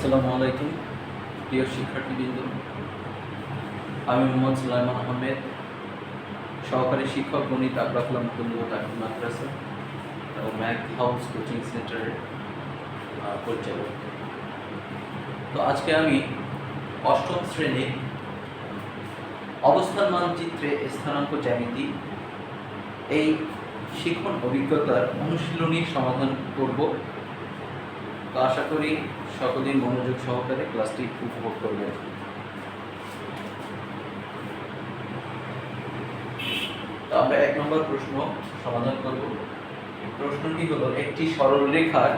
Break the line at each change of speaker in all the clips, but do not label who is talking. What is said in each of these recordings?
আসসালামু আলাইকুম প্রিয় শিক্ষার্থীবৃন্দ, আমি মোহাম্মদ সুলাইমান আহমেদ, সহকারী শিক্ষক গণিত আবরাকুল্লাহ মুকুন্দপুর দাখিল মাদ্রাসা ও ম্যাথ হাউস কোচিং সেন্টারের পরিচালক। তো আজকে আমি অষ্টম শ্রেণীর অবস্থান মানচিত্রে স্থানাঙ্ক জ্যামিতি এই শিক্ষণ অভিজ্ঞতার অনুশীলনীর সমাধান করব। তো আশা করি সকলেই মনোযোগ সহকারে ক্লাসটি উপভোগ করবেন। তো আমরা 1 নম্বর প্রশ্ন সমাধান করব। প্রশ্নটি হলো, একটি সরল রেখার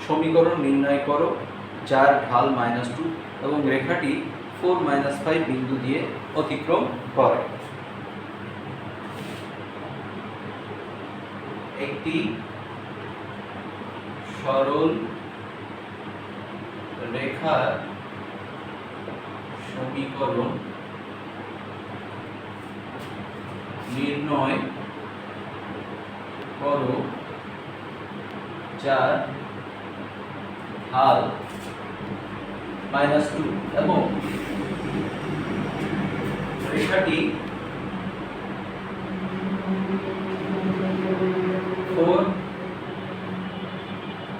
সমীকরণ নির্ণয় করো যার ঢাল -2 এবং রেখাটি 4 - 5 বিন্দু দিয়ে অতিক্রম করে। একটি সরল রেখার সমীকরণ নির্ণয় করো যার ঢাল -2 এবং রেখাটি 4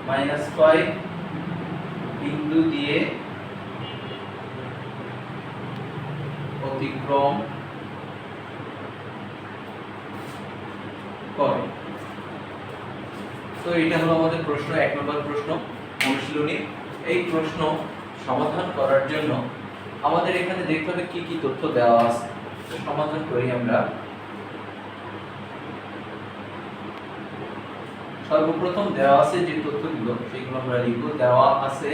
- 5 বিন্দু দিয়ে অতিক্রম করে। তো এটা হলো আমাদের প্রশ্ন, 1 নম্বর প্রশ্ন অনুশীলনী। এই প্রশ্ন সমাধান করার জন্য আমাদের এখানে দেখতে হবে কি কি তথ্য দেওয়া আছে। তো সমাধান করি আমরা। সর্বপ্রথম দেওয়া আছে যে তথ্যগুলো সেগুলো আমরা লিখব। দেওয়া আছে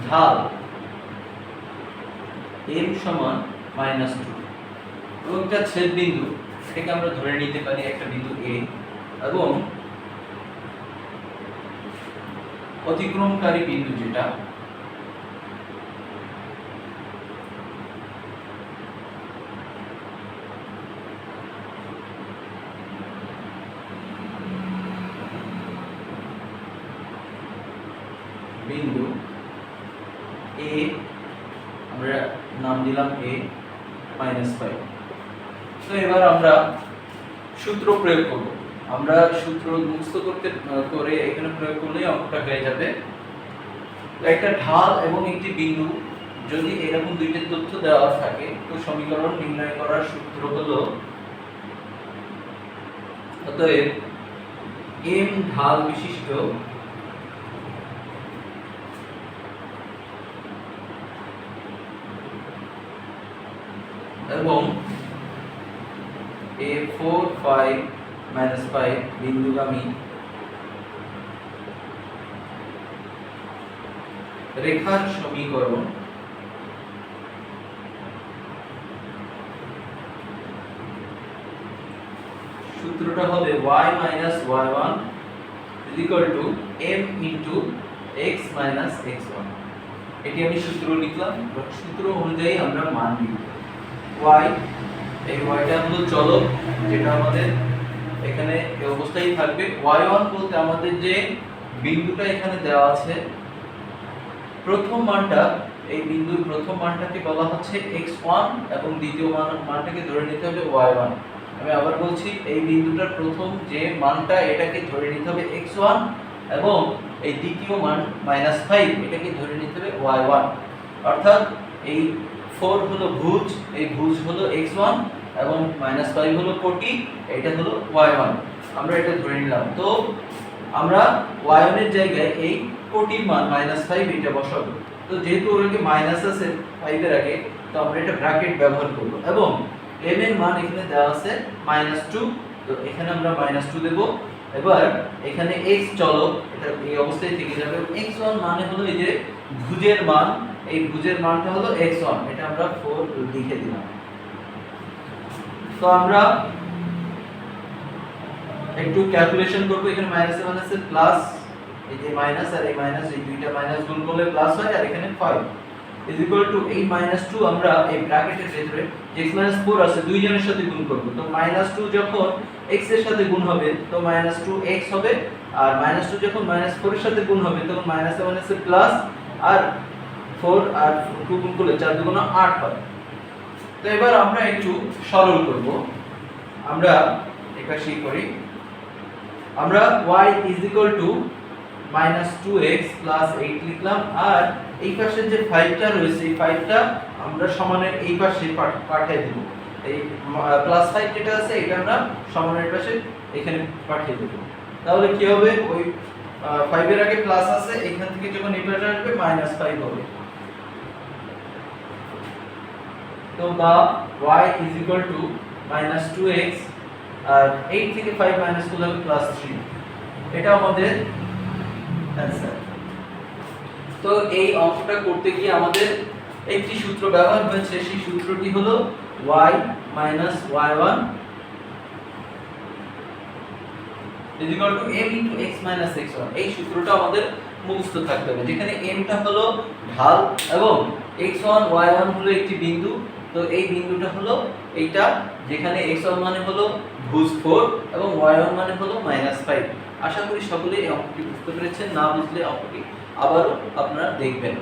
ঢাল m সমান -2 এবং একটা ছেদ বিন্দু, এটাকে আমরা ধরে নিতে পারি একটা বিন্দু a, এবং অতিক্রমকারী বিন্দু যেটা বিন্দু a, আমরা নাম দিলাম a -5। তো এবার আমরা সূত্র প্রয়োগ করব। আমরা সূত্র মুখস্থ করে এখানে প্রয়োগ করলেই অঙ্কটা হয়ে যাবে। তো একটা ঢাল এবং একটি বিন্দু যদি এরকম দুইটা তথ্য দেওয়া থাকে, তো সমীকরণ নির্ণয় করার সূত্র হলো, অতএব m ঢাল বিশিষ্ট এবং a 4 5 - 5 বিন্দুগামী রেখার সমীকরণ সূত্রটা হবে y - y1 m * x - x1। এটি আমি সূত্র লিখলাম। সূত্র অনুযায়ী আমরা মান নিব। y, এই yটা হলো চলক, যেটা আমাদের এখানে এই অবস্থায় থাকবে। y1 বলতে আমাদের যে বিন্দুটা এখানে দেওয়া আছে, প্রথম মানটা, এই বিন্দুর প্রথম মানটাকে বলা হচ্ছে x1 এবং দ্বিতীয় মানটাকে ধরে নিতে হবে y1। আমি আবার বলছি, এই বিন্দুটার প্রথম যে মানটা এটাকে ধরে নিতে হবে x1 এবং এই দ্বিতীয় মান -5 এটাকে ধরে নিতে হবে y1। অর্থাৎ এই 4 হলো ভুজ, এই ভুজ হলো x1 এবং -5 হলো কোটি, এটা হলো y1। আমরা এটা ধরে নিলাম। তো আমরা y1 এর জায়গায় এই কোটির মান -5 এটা বসাবো। তো যেহেতু ওর আগে মাইনাস আছে 5 এর আগে, তো আমরা এটা ব্র্যাকেট ব্যবহার করব এবং m এর মান এখানে দেওয়া আছে -2, তো এখানে আমরা -2 দেব। এবার এখানে x চলক, এটা এই অবস্থায় থেকে যাবে। x1 মানে হলো এই যে ভুজের মান, এই ভুজের মানটা হলো x1, এটা আমরা 4 লিখে দিলাম। তো আমরা একটু ক্যালকুলেশন করব। এখানে মাইনাসে মাইনাসে প্লাস, এই যে মাইনাস আর এই মাইনাস, এই দুইটা মাইনাস গুণ করলে প্লাস হয়, আর এখানে 5 is equal to এই -2 আমরা এই ব্র্যাকেটের ভিতরে যে x - 4 আছে দুই জনের সাথে গুণ করব। তো -2 যখন x এর সাথে গুণ হবে তো -2x হবে আর -2 যখন -4 এর সাথে গুণ হবে তখন মাইনাসে মাইনাসে প্লাস, আর 4 আর 2 গুণ করলে 4 2 8 হয়। তো এবার আমরা একটু সরল করব। আমরা একাশি করি। আমরা y -2x 8 লিখলাম, আর এই পাশে যে 5টা রয়েছে এই 5টা আমরা সমানের এই পাশে পাঠিয়ে দেব। এই +5 যেটা আছে এটা আমরা সমানের পাশে এখানে পাঠিয়ে দেব। তাহলে কি হবে, ওই 5 এর আগে প্লাস আছে, এখান থেকে যখন এই পাশে আসবে -5 হবে। তো বা y -2x, আর 8 থেকে 5 মাইনাস করলে হবে +3। এটা আমাদের অ্যানসার। তো এই অঙ্কটা করতে গিয়ে আমাদের একটি সূত্র ব্যবহার হয়েছে, সেই সূত্রটি হলো y y1 m * x - x1। এই সূত্রটা আমাদের মুখস্থ থাকতে হবে, যেখানে m টা হলো ঢাল এবং x1 y1 হলো একটি বিন্দু। তো এই বিন্দুটা হলো এইটা, যেখানে x1 মানে হলো ভুজ 4 এবং y1 মানে হলো -5। আশা করি সকলেই এই অঙ্কটি বুঝতে পেরেছেন। না বুঝলে অঙ্কটি আবারও আপনারা দেখবেন।